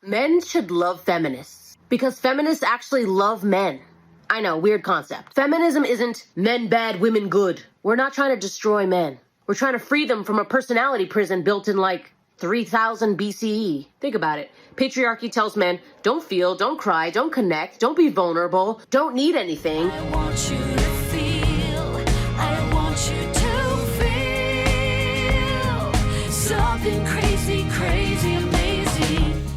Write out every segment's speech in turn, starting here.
Men should love feminists because feminists actually love men. I know, weird concept. Feminism isn't men bad, women good. We're not trying to destroy men. We're trying to free them from a personality prison built in like 3000 BCE. Think about it. Patriarchy tells men, don't feel, don't cry, don't connect, don't be vulnerable, don't need anything. I want you to feel, I want you to feel something crazy, crazy, amazing.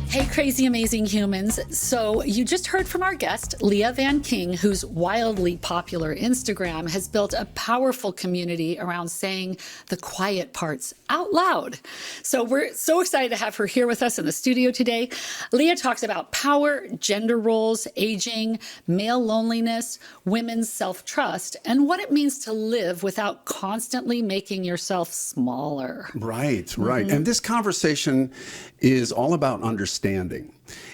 Hey, crazy, amazing humans. So you just heard from our guest, Leah Van King, whose wildly popular Instagram has built a powerful community around saying the quiet parts out loud. So we're so excited to have her here with us in the studio today. Leah talks about power, gender roles, aging, male loneliness, women's self-trust, and what it means to live without constantly making yourself smaller. Right, right. And this conversation is all about understanding.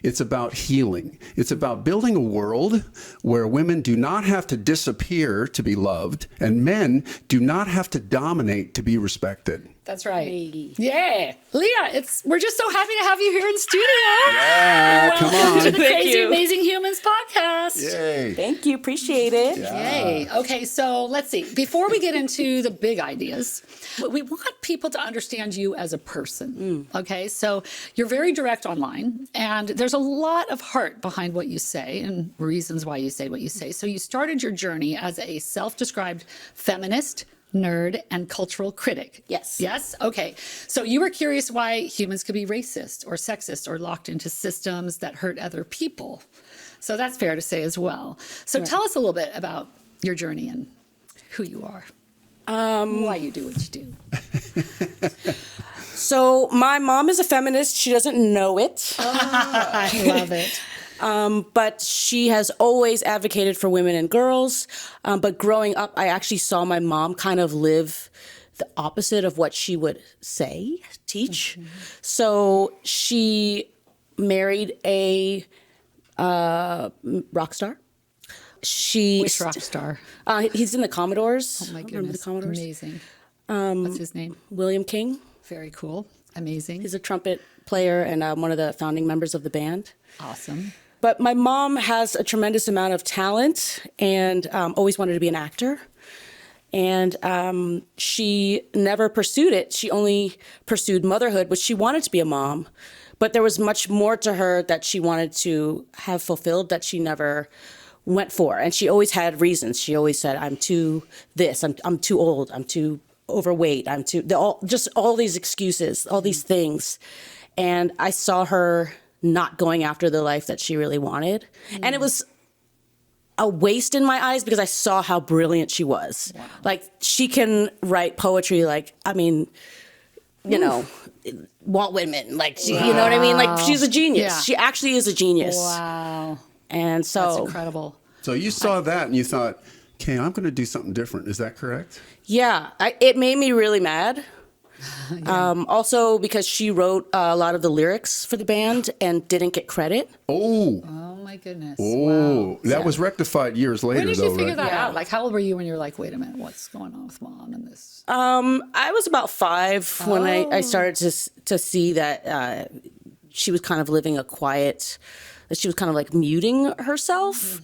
It's about healing. It's about building a world where women do not have to disappear to be loved and men do not have to dominate to be respected. That's right. Hey. Yeah. Leah, we're just so happy to have you here in studio. Yeah, come on. To the Thank Crazy you. Amazing Humans podcast. Yay. Thank you. Appreciate it. Yeah. Yay. Okay, so let's see. Before we get into the big ideas, we want people to understand you as a person. Okay, so you're very direct online, and there's a lot of heart behind what you say and reasons why you say what you say. So you started your journey as a self-described feminist, nerd, and cultural critic. Yes. Yes? Okay. So you were curious why humans could be racist or sexist or locked into systems that hurt other people. So that's fair to say as well. So tell us a little bit about your journey and who you are. Why you do what you do. So my mom is a feminist. She doesn't know it. I love it. But she has always advocated for women and girls. But growing up, I actually saw my mom kind of live the opposite of what she would say, teach. So she married a rock star. Which rock star? He's in the Commodores. Oh my Remember the goodness. Commodores? Amazing. What's his name? William King. Very cool. Amazing. He's a trumpet player and one of the founding members of the band. Awesome. But my mom has a tremendous amount of talent and always wanted to be an actor. And she never pursued it. She only pursued motherhood, which she wanted to be a mom. But there was much more to her that she wanted to have fulfilled that she never went for. And she always had reasons. She always said, I'm too this, I'm too old, I'm too overweight, I'm too, just all these excuses, all these things. And I saw her not going after the life that she really wanted. And it was a waste in my eyes because I saw how brilliant she was. Wow. Like, she can write poetry like, I mean, you know, Walt Whitman, like, she, you know what I mean? Like, she's a genius. Yeah. She actually is a genius. Wow. And so That's incredible. So you saw that and you thought, okay, I'm going to do something different. Is that correct? yeah, it made me really mad. Also because she wrote a lot of the lyrics for the band and didn't get credit. Oh, Oh my goodness. oh, Wow. that was rectified years later, When did though, you figure right? that out? Like, how old were you when you were like, wait a minute, what's going on with mom and this? I was about 5 when I started to see that she was kind of living a quiet, that she was kind of like muting herself.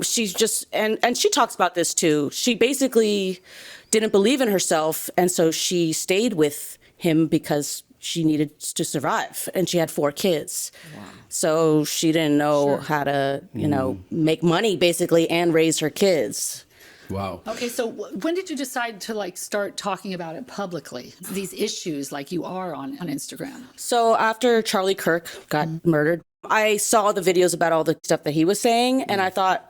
She's just, and she talks about this too. She basically didn't believe in herself. And so she stayed with him because she needed to survive. And she had 4 kids. Wow. So she didn't know how to, you know, make money basically and raise her kids. Wow. Okay, so when did you decide to like start talking about it publicly? These issues like you are on Instagram. So after Charlie Kirk got murdered, I saw the videos about all the stuff that he was saying. And I thought,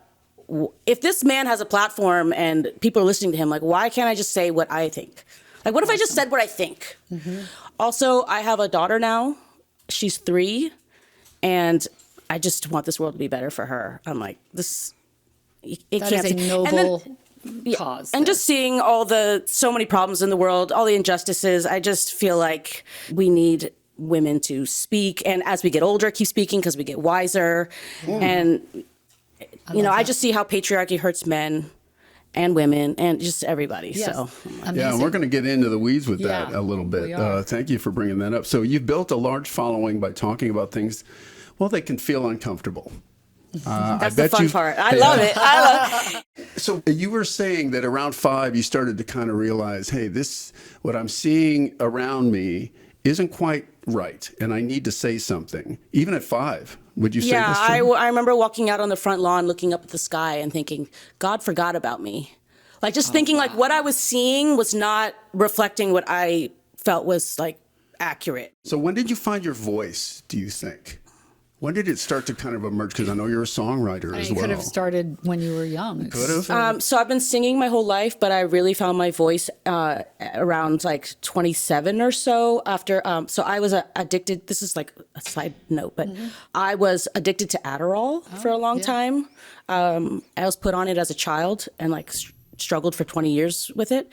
if this man has a platform and people are listening to him, like, why can't I just say what I think? Like, what if I just said what I think? Also, I have a daughter now. She's 3. And I just want this world to be better for her. I'm like, this, it That can't is a be. noble cause. And there. just seeing so many problems in the world, all the injustices, I just feel like we need women to speak. And as we get older, keep speaking because we get wiser. And, you know, I just see how patriarchy hurts men and women and just everybody. Yes. So, Yeah, and we're going to get into the weeds with that Yeah, a little we bit. are. Thank you for bringing that up. So you've built a large following by talking about things Well, they can feel uncomfortable. That's the fun part. I love it. I love it. So you were saying that around 5, you started to kind of realize, hey, what I'm seeing around me isn't quite right, and I need to say something. Even at 5, would you say Yeah, that's true? I remember walking out on the front lawn, looking up at the sky and thinking, God forgot about me. Like just thinking like what I was seeing was not reflecting what I felt was like accurate. So when did you find your voice, do you think? When did it start to kind of emerge? Because I know you're a songwriter as You well. could have started when you were young. Could have. So I've been singing my whole life, but I really found my voice around like 27 or so after. So I was addicted. This is like a side note, but I was addicted to Adderall for a long time. I was put on it as a child and like struggled for 20 years with it.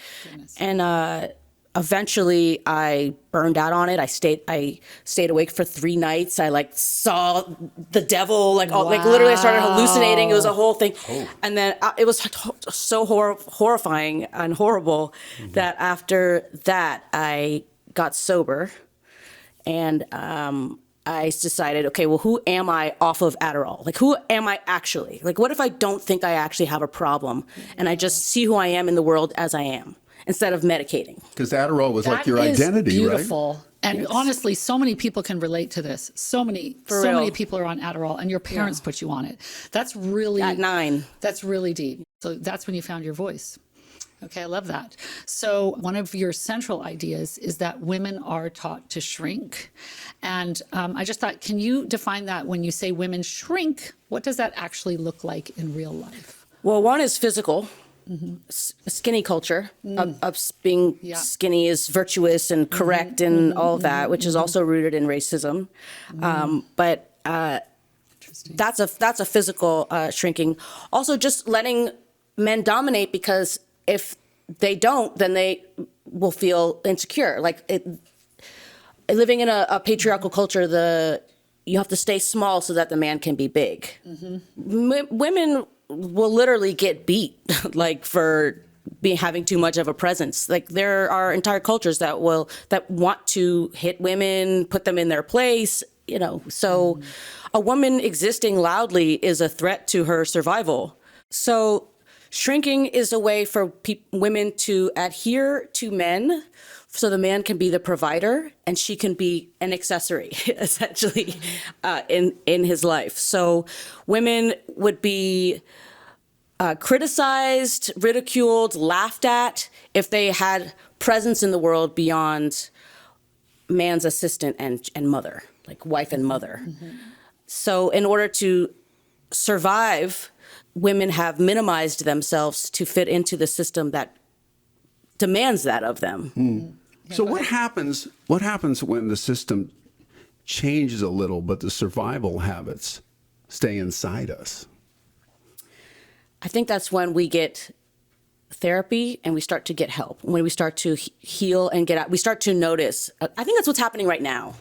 And eventually I burned out on it. I stayed awake for 3 nights. I like saw the devil, like like literally I started hallucinating. It was a whole thing. And then it was so horrifying and horrible that after that I got sober and I decided, okay, well, who am I off of Adderall? Like, who am I actually? Like, what if I don't think I actually have a problem and I just see who I am in the world as I am? Instead of medicating. Because Adderall was like your That is identity, beautiful. right? And honestly, so many people can relate to this. So many people are on Adderall, and your parents put you on it. That's really At 9. That's really deep. So that's when you found your voice. Okay, I love that. So one of your central ideas is that women are taught to shrink. And I just thought, can you define that when you say women shrink? What does that actually look like in real life? Well, one is physical. Skinny culture of being skinny is virtuous and correct and all of that, which is also rooted in racism. But that's a physical shrinking. Also, just letting men dominate, because if they don't, then they will feel insecure. Like living in a patriarchal culture, you have to stay small so that the man can be big. Women will literally get beat like for having too much of a presence. Like there are entire cultures that want to hit women, put them in their place, so a woman existing loudly is a threat to her survival. So shrinking is a way for women to adhere to men so the man can be the provider and she can be an accessory essentially in his life. So women would be criticized, ridiculed, laughed at if they had presence in the world beyond man's assistant and mother, like wife and mother. So in order to survive, women have minimized themselves to fit into the system that demands that of them. So what happens when the system changes a little, but the survival habits stay inside us? I think that's when we get therapy and we start to get help. When we start to heal and get out, we start to notice. I think that's what's happening right now.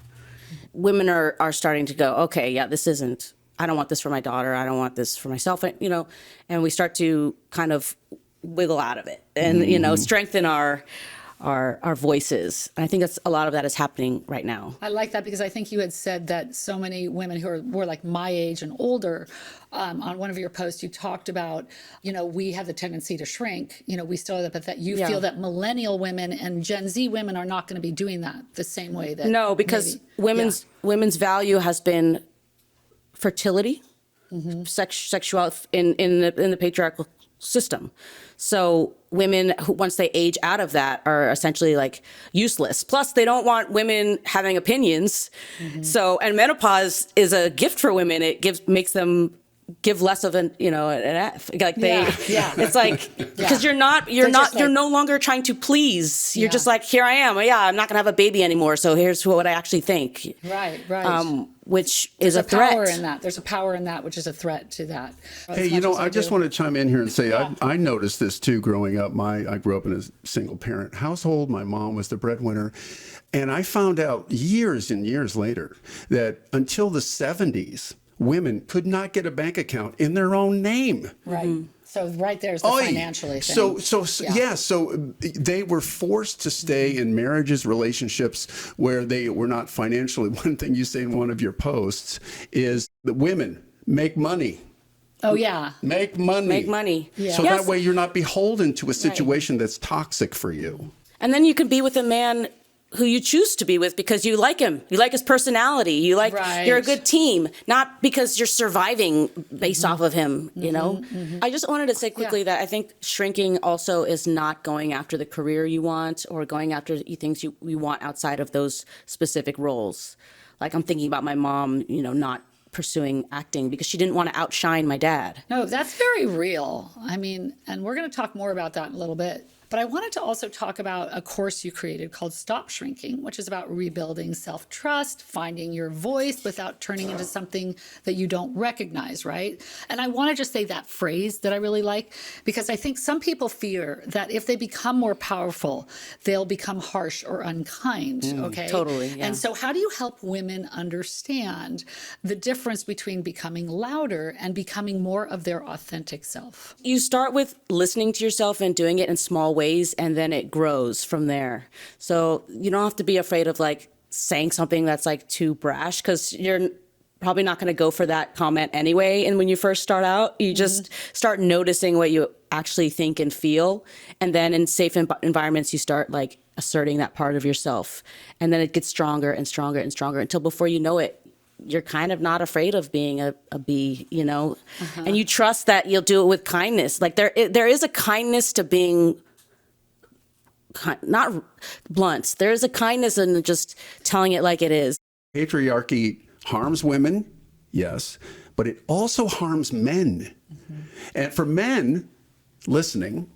Women are starting to go, okay, yeah, I don't want this for my daughter. I don't want this for myself, and we start to kind of wiggle out of it and, strengthen our voices. And I think a lot of that is happening right now. I like that because I think you had said that so many women who were like my age and older, on one of your posts, you talked about, we have the tendency to shrink, we still have that you feel that millennial women and Gen Z women are not going to be doing that the same way that. No, because women's value has been fertility, sexuality in the patriarchal system. So women who, once they age out of that, are essentially like useless. Plus, they don't want women having opinions. So, and menopause is a gift for women. It makes them give less of an F. Like it's like because you're no longer trying to please. You're just like, here I am. I'm not gonna have a baby anymore. So here's what I actually think. Right. Which is a threat. Power in that. There's a power in that, which is a threat to that. Hey, I just want to chime in here and say I noticed this too growing up. I grew up in a single parent household. My mom was the breadwinner. And I found out years and years later that until the 70s, women could not get a bank account in their own name. Right. So right there's the financially thing. So they were forced to stay in marriages, relationships where they were not financially. One thing you say in one of your posts is that women make money. Oh, yeah. Make money. Make money. Yeah. So that way you're not beholden to a situation that's toxic for you. And then you can be with a man who you choose to be with because you like him. You like his personality. You like, you're a good team, not because you're surviving based off of him, you know? I just wanted to say quickly that I think shrinking also is not going after the career you want or going after things you want outside of those specific roles. Like I'm thinking about my mom, you know, not pursuing acting because she didn't want to outshine my dad. No, that's very real. I mean, and we're going to talk more about that in a little bit. But I wanted to also talk about a course you created called Stop Shrinking, which is about rebuilding self-trust, finding your voice without turning into something that you don't recognize, right? And I want to just say that phrase that I really like, because I think some people fear that if they become more powerful, they'll become harsh or unkind, okay? Totally, yeah. And so how do you help women understand the difference between becoming louder and becoming more of their authentic self? You start with listening to yourself and doing it in small ways, and then it grows from there. So you don't have to be afraid of like saying something that's like too brash, because you're probably not going to go for that comment anyway. And when you first start out, you just start noticing what you actually think and feel. And then in safe environments, you start like asserting that part of yourself. And then it gets stronger and stronger and stronger until before you know it, you're kind of not afraid of being a bee, you know, and you trust that you'll do it with kindness. Like there is a kindness to being not blunt. There is a kindness in just telling it like it is. Patriarchy harms women, yes, but it also harms men. And for men listening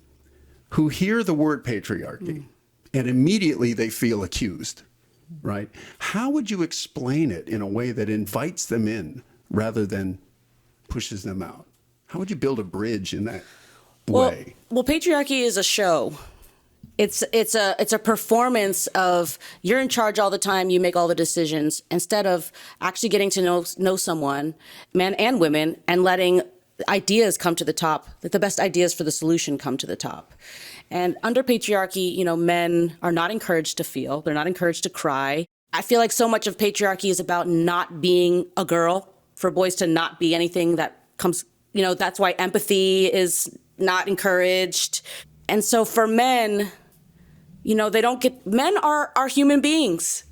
who hear the word patriarchy and immediately they feel accused, right? How would you explain it in a way that invites them in rather than pushes them out? How would you build a bridge in that way? Well, patriarchy is a show. It's a performance of you're in charge all the time, you make all the decisions, instead of actually getting to know someone, men and women, and letting ideas come to the top, that the best ideas for the solution come to the top. And under patriarchy, you know, men are not encouraged to feel, they're not encouraged to cry. I feel like so much of patriarchy is about not being a girl, for boys to not be anything that comes, you know, that's why empathy is not encouraged. And so for men, you know, they don't get, men are human beings,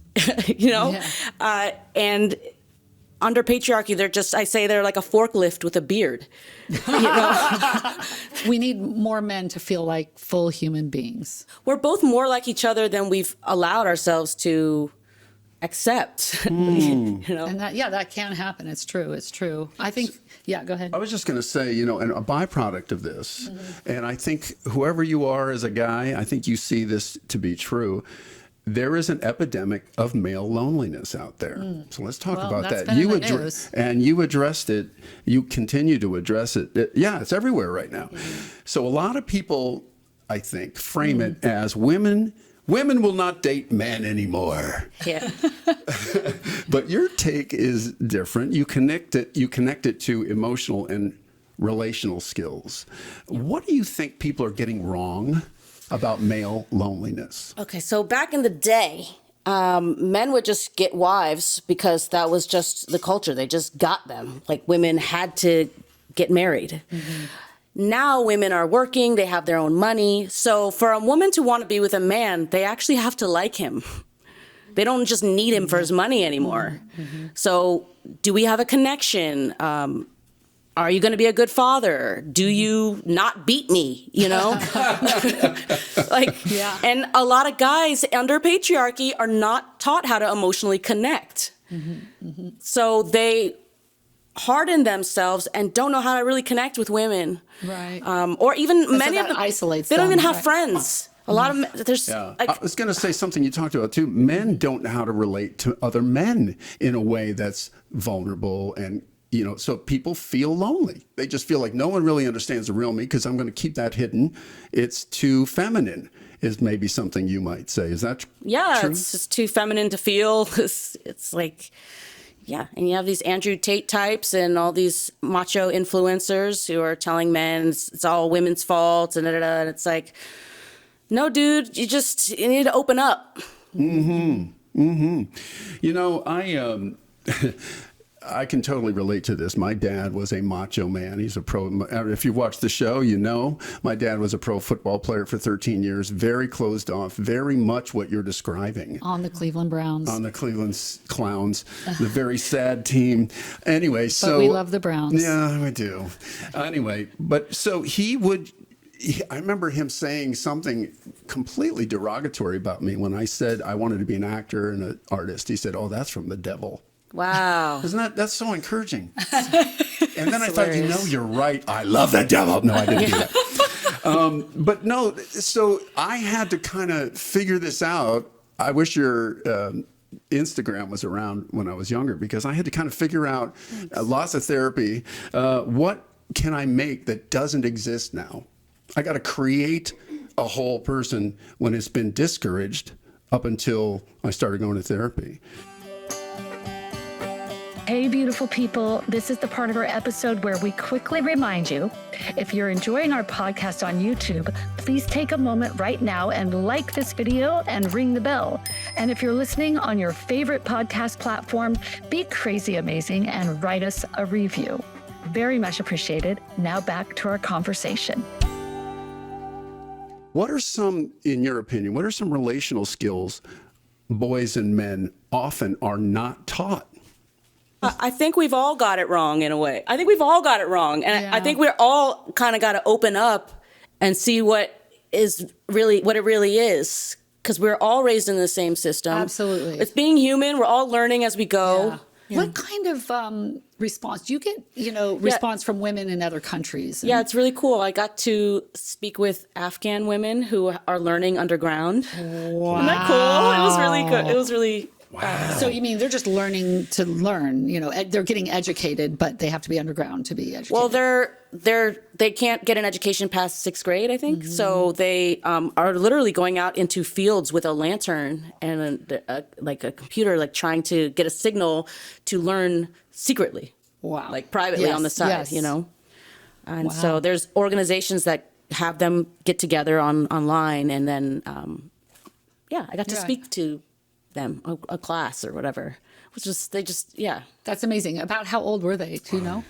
you know, and under patriarchy, they're like a forklift with a beard, you know. We need more men to feel like full human beings. We're both more like each other than we've allowed ourselves to accept, you know. And that can happen. It's true. It's true. I think, go ahead. I was just going to say, you know, and a byproduct of this, and I think whoever you are as a guy, I think you see this to be true. There is an epidemic of male loneliness out there. So let's talk about that. You addressed it. You continue to address it. It's everywhere right now. So a lot of people, I think, frame it as women will not date men anymore. Yeah. But your take is different. You connect it to emotional and relational skills. What do you think people are getting wrong about male loneliness? Okay, so back in the day, men would just get wives because that was just the culture. They just got them. Like women had to get married. Now women are working, they have their own money. So for a woman to want to be with a man, they actually have to like him. They don't just need him for his money anymore. So do we have a connection? Are you going to be a good father? Do you not beat me? You know, and a lot of guys under patriarchy are not taught how to emotionally connect. So they harden themselves and don't know how to really connect with women. Right. Or even many of them isolates they don't them, even have friends. A lot of there's. I was going to say something you talked about too. Men don't know how to relate to other men in a way that's vulnerable, and you know, so people feel lonely. They just feel like no one really understands the real me because I'm going to keep that hidden. It's too feminine, is maybe something you might say. Is that true? It's just too feminine to feel. It's like, Yeah, and you have these Andrew Tate types and all these macho influencers who are telling men it's all women's fault and and it's like, no, dude, you need to open up. You know, I can totally relate to this. My dad was a macho man. He's a pro. If you watch the show, you know my dad was a pro football player for 13 years. Very closed off. Very much what you're describing. On the Cleveland Browns. On the Cleveland Clowns, the very sad team. Anyway, so but we love the Browns. Yeah, we do. Anyway, but so I remember him saying something completely derogatory about me when I said I wanted to be an actor and an artist. He said, "Oh, that's from the devil." Wow. That's so encouraging. And then I thought, you know, you're right. I love the devil. No, I didn't do that. But no, so I had to kind of figure this out. I wish your Instagram was around when I was younger, because I had to kind of figure out lots of therapy. What can I make that doesn't exist now? I got to create a whole person when it's been discouraged up until I started going to therapy. Hey, beautiful people. This is the part of our episode where we quickly remind you, if you're enjoying our podcast on YouTube, please take a moment right now and like this video and ring the bell. And if you're listening on your favorite podcast platform, be crazy amazing and write us a review. Very much appreciated. Now back to our conversation. What are some, in your opinion, what are some relational skills boys and men often are not taught? I think we've all got it wrong in a way. I think we've all got it wrong. And I think we're all kind of got to open up and see what it really is. Because we're all raised in the same system. Absolutely. It's being human. We're all learning as we go. Yeah. What kind of response do you get, response from women in other countries? Yeah, it's really cool. I got to speak with Afghan women who are learning underground. Wow. Isn't that cool? It was really good. It was really... Wow. So you mean they're just learning to learn, they're getting educated, but they have to be underground to be educated. Well, they can't get an education past 6th grade, I think. Mm-hmm. So they are literally going out into fields with a lantern and a computer, trying to get a signal to learn secretly. Wow. Privately on the side, And so there's organizations that have them get together online, and then, I got to speak to them, a class or whatever. That's amazing. About how old were they? Do you know?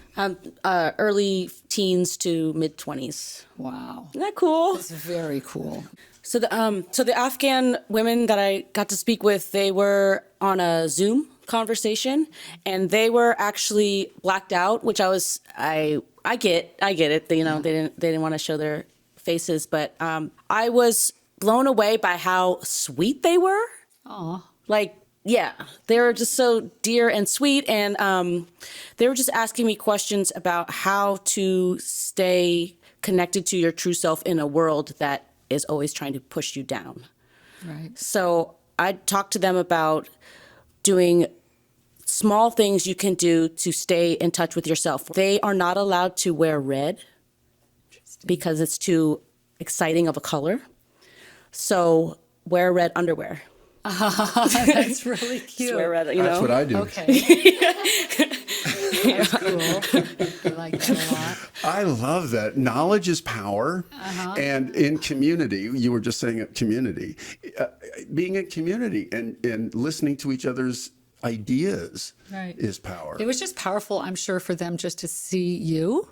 Early teens to mid 20s. Wow. Isn't that cool? That's very cool. So the Afghan women that I got to speak with, they were on a Zoom conversation, and they were actually blacked out, which I get it. They didn't want to show their faces, but I was blown away by how sweet they were. Aw. They were just so dear and sweet, and they were just asking me questions about how to stay connected to your true self in a world that is always trying to push you down. Right. So I talked to them about doing small things you can do to stay in touch with yourself. They are not allowed to wear red because it's too exciting of a color. So wear red underwear. That's really cute. That's what I do. Okay. That's cool. I like that a lot. I love that. Knowledge is power. And in community, you were just saying community, being in community and listening to each other's ideas is power. It was just powerful, I'm sure, for them just to see you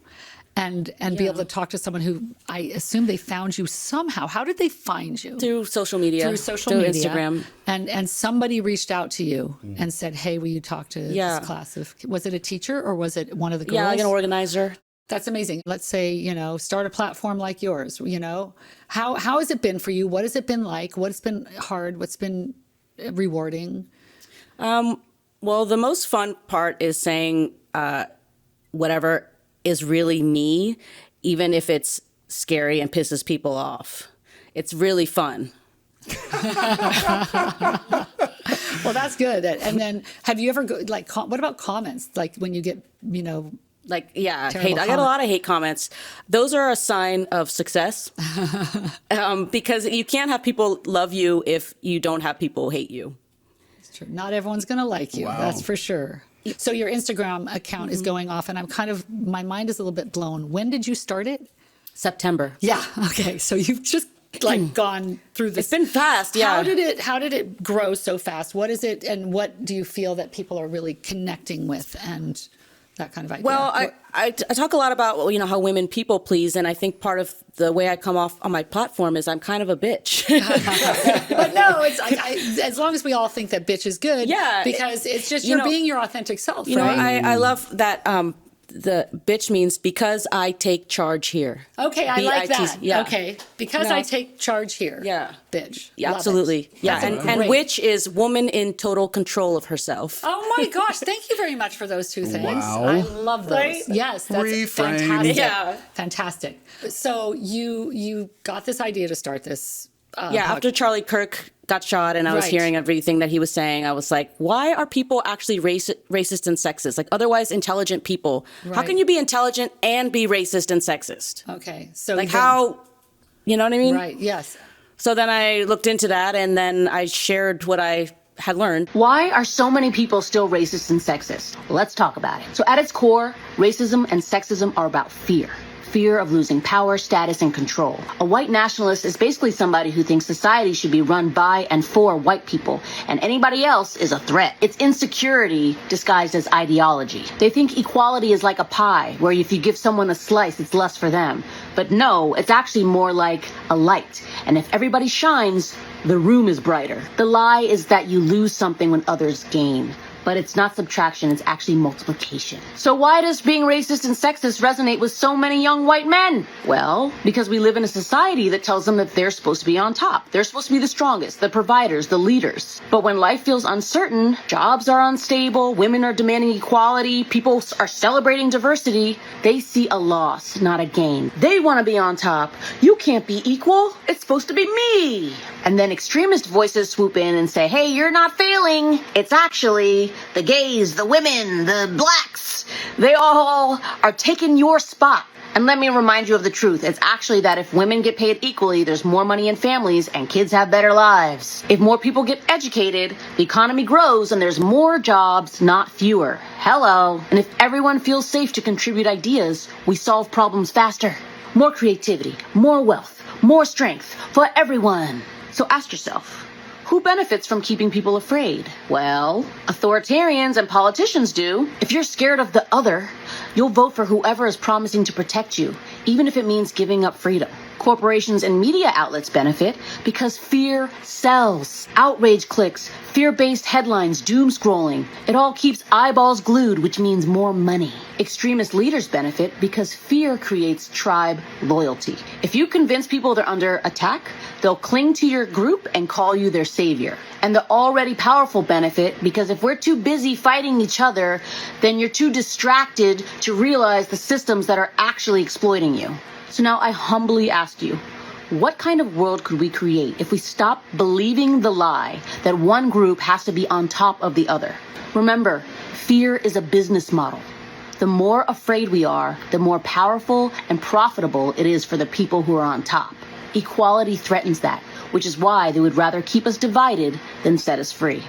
and be able to talk to someone who I assume they found you somehow. How did they find you? Through social media. Through Instagram. And somebody reached out to you and said, hey, will you talk to this class of, was it a teacher or was it one of the girls? Yeah, like an organizer. That's amazing. Let's say, start a platform like yours, How has it been for you? What has it been like? What's been hard? What's been rewarding? Well, the most fun part is saying whatever is really me, even if it's scary and pisses people off. It's really fun. Well, that's good. And then have you ever, what about comments? Like when you get, hate. comment. I got a lot of hate comments. Those are a sign of success because you can't have people love you if you don't have people hate you. It's true. Not everyone's going to like you. Wow. That's for sure. So your Instagram account is going off, and my mind is a little bit blown. When did you start it? September. Yeah. Okay. So you've just gone through this. It's been fast. Yeah. How did it grow so fast? What is it, and what do you feel that people are really connecting with, and that kind of idea? Well, I talk a lot about, how women people please, and I think part of the way I come off on my platform is I'm kind of a bitch. But no, it's as long as we all think that bitch is good. Yeah, because it's just you're being your authentic self. Right? I love that. The bitch means because I take charge here. Okay, I like that. Yeah. Okay, because I take charge here. Yeah. Bitch. Yeah, Love absolutely. it. Yeah, and witch is woman in total control of herself. Oh my gosh, thank you very much for those two things. Wow. I love those. Right? Yes, that's Reframe. fantastic. Yeah. Fantastic. So you got this idea to start this. After Charlie Kirk got shot and I was Right. hearing everything that he was saying, I was like, why are people actually racist and sexist? Like otherwise intelligent people. How Right. can you be intelligent and be racist and sexist? Okay, so Like then- how, you know what I mean? Right. Yes. So then I looked into that and then I shared what I had learned. Why are so many people still racist and sexist? Let's talk about it. So at its core, racism and sexism are about fear. Fear of losing power, status, and control. A white nationalist is basically somebody who thinks society should be run by and for white people, and anybody else is a threat. It's insecurity disguised as ideology. They think equality is like a pie, where if you give someone a slice, it's less for them. But no, it's actually more like a light. And if everybody shines, the room is brighter. The lie is that you lose something when others gain. But it's not subtraction, it's actually multiplication. So why does being racist and sexist resonate with so many young white men? Well, because we live in a society that tells them that they're supposed to be on top. They're supposed to be the strongest, the providers, the leaders. But when life feels uncertain, jobs are unstable, women are demanding equality, people are celebrating diversity, they see a loss, not a gain. They want to be on top. You can't be equal. It's supposed to be me. And then extremist voices swoop in and say, hey, you're not failing. It's actually the gays, the women, the blacks. They all are taking your spot. And let me remind you of the truth. It's actually that if women get paid equally, there's more money in families and kids have better lives. If more people get educated, the economy grows and there's more jobs, not fewer. Hello. And if everyone feels safe to contribute ideas, we solve problems faster. More creativity, more wealth, more strength for everyone. So ask yourself, who benefits from keeping people afraid? Well, authoritarians and politicians do. If you're scared of the other, you'll vote for whoever is promising to protect you, even if it means giving up freedom. Corporations and media outlets benefit because fear sells. Outrage clicks, fear-based headlines, doom scrolling. It all keeps eyeballs glued, which means more money. Extremist leaders benefit because fear creates tribe loyalty. If you convince people they're under attack, they'll cling to your group and call you their savior. And the already powerful benefit because if we're too busy fighting each other, then you're too distracted to realize the systems that are actually exploiting you. So now I humbly ask you, what kind of world could we create if we stop believing the lie that one group has to be on top of the other? Remember, fear is a business model. The more afraid we are, the more powerful and profitable it is for the people who are on top. Equality threatens that, which is why they would rather keep us divided than set us free.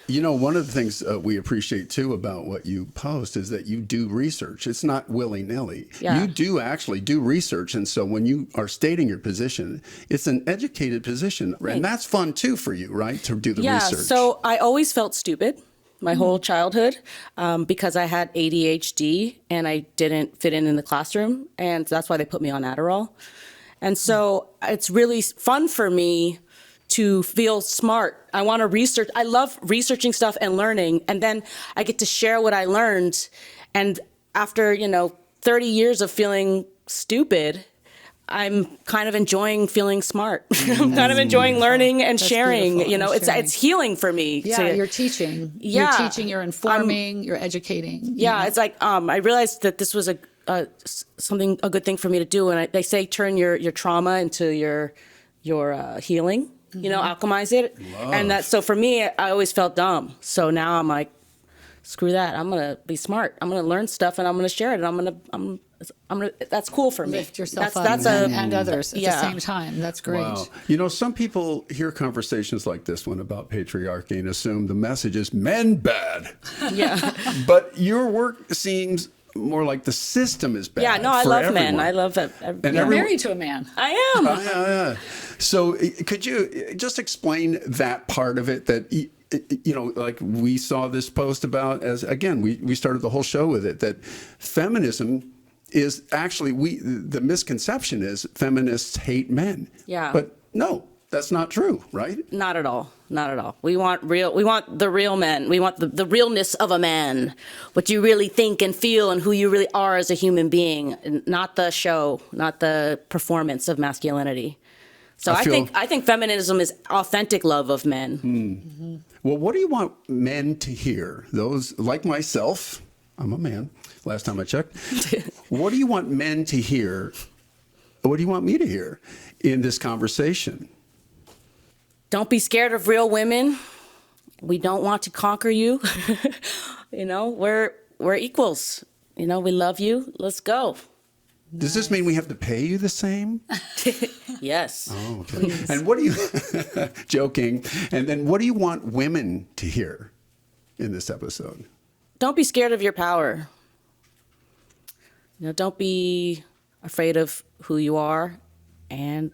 You know, one of the things we appreciate too about what you post is that you do research. It's not willy-nilly. Yeah. You do actually do research. And so when you are stating your position, it's an educated position. Right. And that's fun too for you, right? To do the research. Yeah, so I always felt stupid my whole childhood because I had ADHD and I didn't fit in the classroom. And that's why they put me on Adderall. And so it's really fun for me to feel smart. I want to research. I love researching stuff and learning. And then I get to share what I learned. And after, 30 years of feeling stupid, I'm kind of enjoying feeling smart. I'm kind of enjoying learning and sharing. beautiful. It's healing for me. Yeah, you're teaching. Yeah. You're teaching, you're informing, you're educating. Yeah, it's like I realized that this was a good thing for me to do. And they say turn your trauma into your healing. Alchemize it. And so for me, I always felt dumb. So now I'm like, screw that. I'm going to be smart. I'm going to learn stuff and I'm going to share it. And I'm That's cool for me. Lift yourself that's up and others at yeah. the same time. That's great. Wow. You know, some people hear conversations like this one about patriarchy and assume the message is men bad. Yeah. But your work seems more like the system is bad. Yeah, no, I for love everyone. men. I love it. You're married to a man. I am. Yeah. So could you just explain that part of it that, you know, like we saw this post about, as again, we started the whole show with it, that feminism is actually, the misconception is feminists hate men. Yeah. But no, that's not true, right? Not at all. Not at all. We want the real men. We want the realness of a man, what you really think and feel and who you really are as a human being, not the show, not the performance of masculinity. So I think feminism is authentic love of men. Mm-hmm. Well, what do you want men to hear? Those like myself, I'm a man, last time I checked. What do you want men to hear? What do you want me to hear in this conversation? Don't be scared of real women. We don't want to conquer you. You know, we're equals. You know, we love you. Let's go. Does this mean we have to pay you the same? Yes. Oh, okay. Please. And what do you, joking, and then what do you want women to hear in this episode? Don't be scared of your power. You know, don't be afraid of who you are, and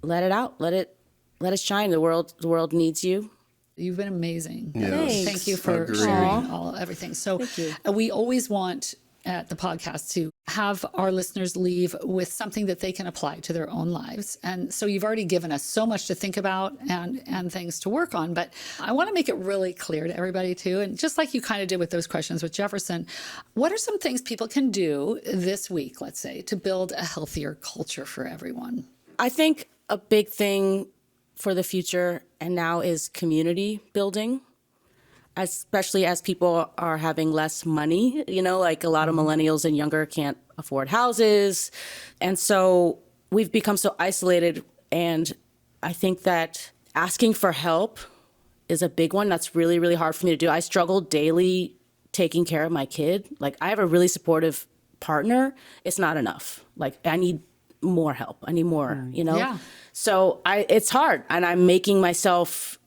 let it out. Let it shine. The world needs you. You've been amazing. Yes. Thank you for sharing everything. So we always want at the podcast to have our listeners leave with something that they can apply to their own lives. And so you've already given us so much to think about and things to work on, but I want to make it really clear to everybody too. And just like you kind of did with those questions with Jefferson, what are some things people can do this week, let's say, to build a healthier culture for everyone? I think a big thing for the future and now is community building, especially as people are having less money. You know, like a lot of millennials and younger can't afford houses. And so we've become so isolated. And I think that asking for help is a big one. That's really, really hard for me to do. I struggle daily taking care of my kid. Like, I have a really supportive partner. It's not enough. Like, I need more help. I need more, you know? Yeah. So it's hard. And I'm making myself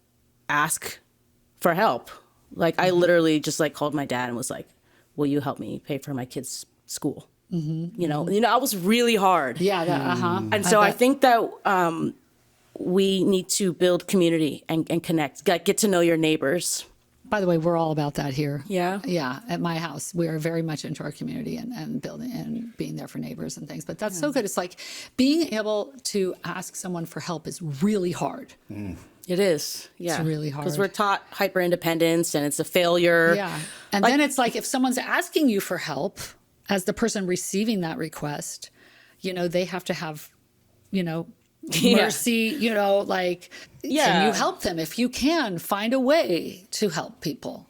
ask for help. Like, I literally just like called my dad and was like, will you help me pay for my kids' school? Mm-hmm. You know, I was really hard. Yeah. And so I think that we need to build community and connect, get to know your neighbors. By the way, we're all about that here. Yeah. Yeah. At my house, we are very much into our community and building and being there for neighbors and things. But that's so good. It's like being able to ask someone for help is really hard. Mm. It is. Yeah. It's really hard. Because we're taught hyper independence and it's a failure. Yeah. And then it's like if someone's asking you for help, as the person receiving that request, you know, they have to have, you know, mercy, you know, like, can you help them? If you can, find a way to help people,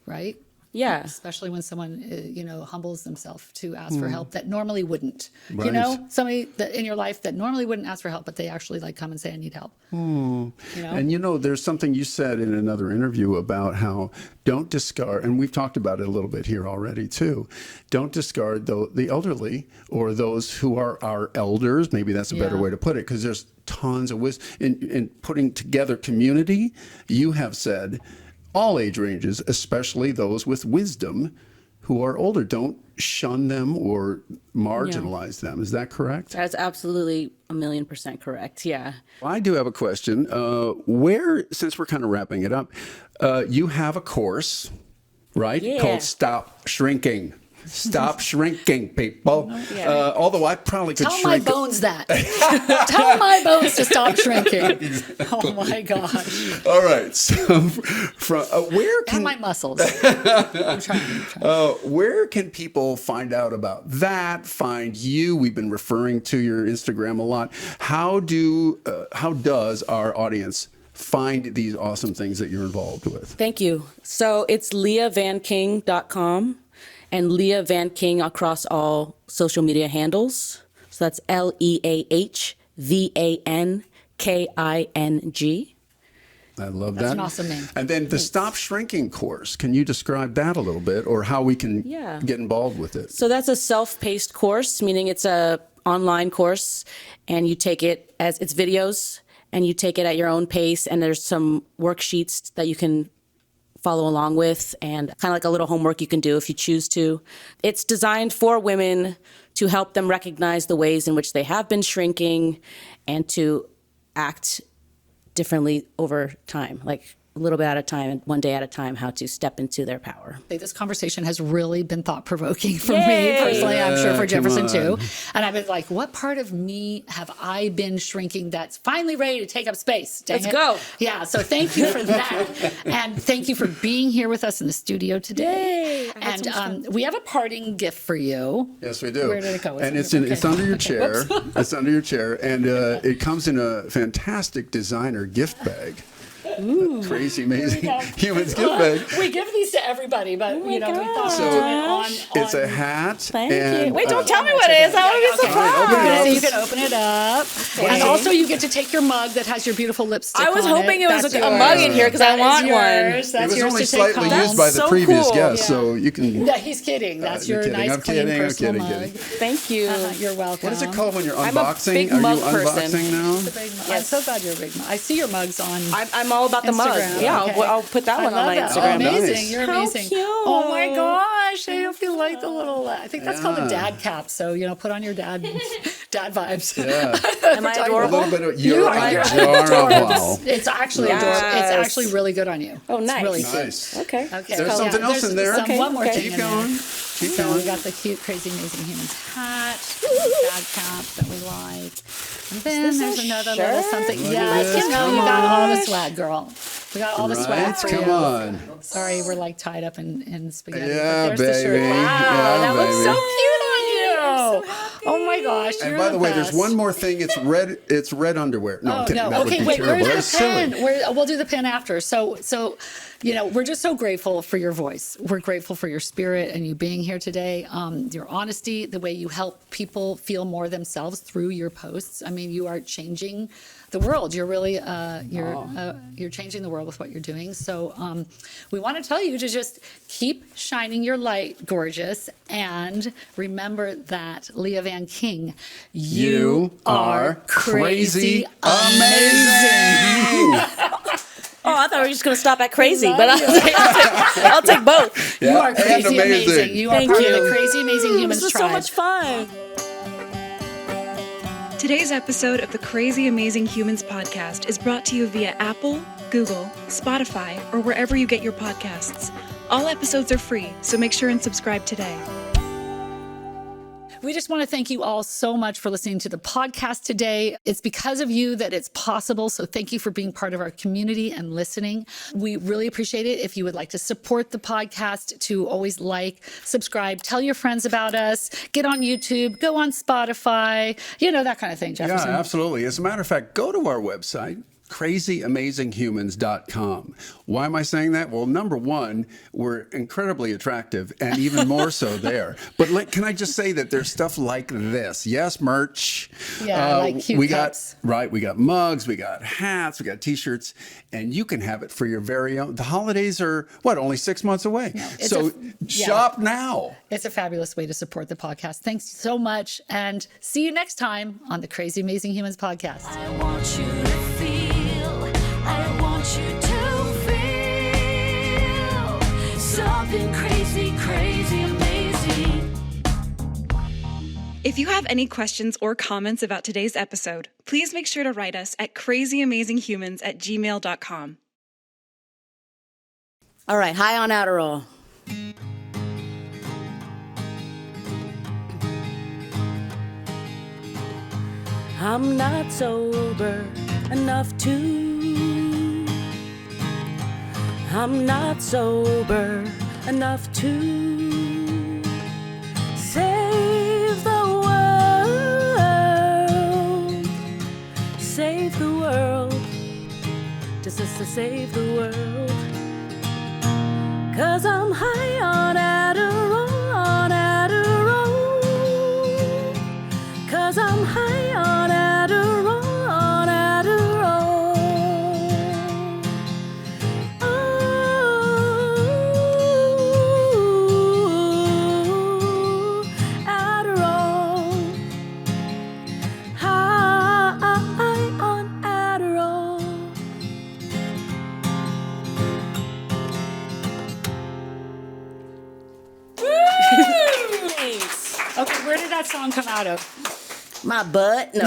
right? Yeah. Especially when someone, you know, humbles themselves to ask for help that normally wouldn't. Right. You know, somebody that in your life that normally wouldn't ask for help, but they actually like come and say, I need help. You know? And you know, there's something you said in another interview about how don't discard, and we've talked about it a little bit here already too, don't discard the elderly or those who are our elders. Maybe that's a better way to put it, because there's tons of wisdom in putting together community. You have said all age ranges, especially those with wisdom who are older. Don't shun them or marginalize them. Is that correct? That's absolutely 1,000,000% correct. Yeah. I do have a question. Where, since we're kind of wrapping it up, you have a course, right? Yeah. Called Stop Shrinking. Stop shrinking, people. Although I probably could Tell shrink. my bones that. Tell my bones to stop shrinking. Oh my gosh. All right. So, from where can And my muscles. I'm trying. where can people find out about that? Find you? We've been referring to your Instagram a lot. How does our audience find these awesome things that you're involved with? Thank you. So it's leahvanking.com. And Leah Van King across all social media handles. So that's LeahVanking. I love that. That's an awesome name. And then the Stop Shrinking course. Can you describe that a little bit, or how we can get involved with it? So that's a self-paced course, meaning it's a online course, and you take it as it's videos, and you take it at your own pace, and there's some worksheets that you can follow along with, and kind of like a little homework you can do if you choose to. It's designed for women to help them recognize the ways in which they have been shrinking and to act differently over time, like a little bit at a time and one day at a time, how to step into their power. This conversation has really been thought-provoking for me personally. I'm sure for Jefferson too. And I've been like, what part of me have I been shrinking that's finally ready to take up space? Dang Let's go. Yeah, so thank you for that. And thank you for being here with us in the studio today. Yay. And we have a parting gift for you. Yes, we do. Where did it go? And it's under your chair. It's under your chair. And it comes in a fantastic designer gift bag. Ooh. Crazy, amazing humans gift bag. We give these to everybody, but we thought So on it's a hat. Thank and, you. Wait, don't tell me what it is. I want to be surprised. So you can open it up. And also you get to take your mug that has your beautiful lipstick I was on hoping it was That's a yours. mug in here because I want one. That's It was yours only to take slightly home. used by the so previous cool. guest, so you can. No, he's kidding. That's your kidding. nice, I'm clean, kidding. I'm personal kidding. mug. Thank you. You're welcome. What is it called when you're I'm a unboxing? big Are mug you person. unboxing now? I'm so glad you're a big mug. I see your mugs on. I'm all about the mug. Instagram. Yeah, Okay. I'll put that I one on love my that. Instagram. Oh, amazing. Nice. You're How amazing. cute. Oh my gosh. I hope you like the little, I think that's called a dad cap. So, put on your dad vibes. Yeah. Am I A adorable? little bit of You're adorable. It's actually Yes. adorable. It's actually really good on you. Oh, nice. It's really cute. Nice. Okay. Okay. There's something else in there. One more thing Keep in there. going. Keep So we going. got the cute, crazy, amazing humans hat, dad cap that we like. And then this there's a another shirt? little something. Look at Yes, this. you Come got all the on. swag, girl. We got all the swag Right? for Come you. on. Sorry, we're like tied up in spaghetti. Yeah, but there's the shirt. baby. Wow, Yeah, that looks so baby. cute on you. Oh my gosh, And you're by the way, best. there's one more thing. It's red. It's red underwear. No, I'm Oh, kidding. no. That would Okay, be wait, terrible. where's That's the pen? silly. We'll do the pen after. So, we're just so grateful for your voice. We're grateful for your spirit and you being here today. Your honesty, the way you help people feel more themselves through your posts. I mean, you are changing the world. You're really, you're changing the world with what you're doing. So, we want to tell you to just keep shining your light, gorgeous. And remember that, Leah Van King, you are crazy amazing. Oh, I thought we were just going to stop at crazy, but I'll take both. You are and crazy amazing. amazing. You are Thank part of you. the crazy amazing humans This was tribe. so much fun. Today's episode of the Crazy Amazing Humans podcast is brought to you via Apple, Google, Spotify, or wherever you get your podcasts. All episodes are free, so make sure and subscribe today. We just want to thank you all so much for listening to the podcast today. It's because of you that it's possible. So thank you for being part of our community and listening. We really appreciate it. If you would like to support the podcast, to always like, subscribe, tell your friends about us, get on YouTube, go on Spotify, that kind of thing, Jefferson. Yeah, absolutely. As a matter of fact, go to our website, crazyamazinghumans.com. Why am I saying that? Well, number one, we're incredibly attractive and even more so there. But can I just say that there's stuff like this? Yes, merch. Yeah, like cute we cups. We got mugs, we got hats, we got t-shirts, and you can have it for your very own. The holidays are, only 6 months away. it's So shop now. It's a fabulous way to support the podcast. Thanks so much. And see you next time on the Crazy Amazing Humans podcast. I want you to feel, I want you to feel something crazy, crazy, amazing. If you have any questions or comments about today's episode, please make sure to write us at crazyamazinghumans@gmail.com. All right, high on Adderall. I'm not sober enough to. I'm not sober enough to save the world. Save the world. Just to save the world. 'Cause I'm high on Adderall, on Adderall. 'Cause I'm high on Adderall, on Adderall. song come out of? My butt. No.